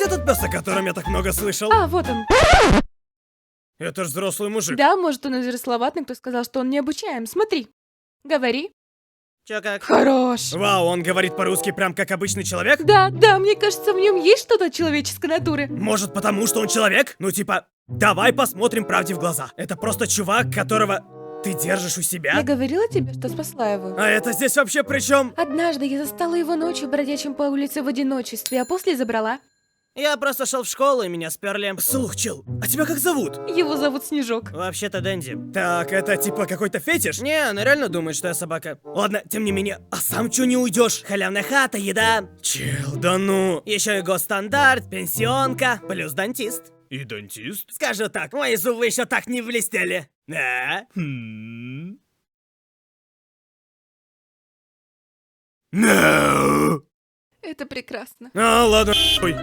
где тот пес, о котором я так много слышал? А, вот он. Это ж взрослый мужик. Да, может, он изрисловат, но кто сказал, что он необучаем. Смотри. Говори. Чё как? Хорош. Вау, он говорит по-русски прям как обычный человек? Да, мне кажется, в нем есть что-то от человеческой натуры. Может, потому что он человек? Ну типа, давай посмотрим правде в глаза. Это просто чувак, которого ты держишь у Я себя? говорила тебе, что спасла его. А это здесь вообще при чем? Однажды я застала его ночью бродячим по улице в одиночестве, а после забрала. Я просто шел в школу, и меня сперли. Слух, чел, а тебя как зовут? Его зовут Снежок. Вообще-то Дэнди. Так, это типа какой-то фетиш? Не, она реально думает, что я собака. Ладно, тем не менее, а сам чё не уйдешь? Халявная хата, еда. Чел, да ну. Еще и госстандарт, пенсионка, плюс дантист. И дантист? Скажу так, мои зубы еще так не блестели. Да? No. Это прекрасно. А, ладно, хуй.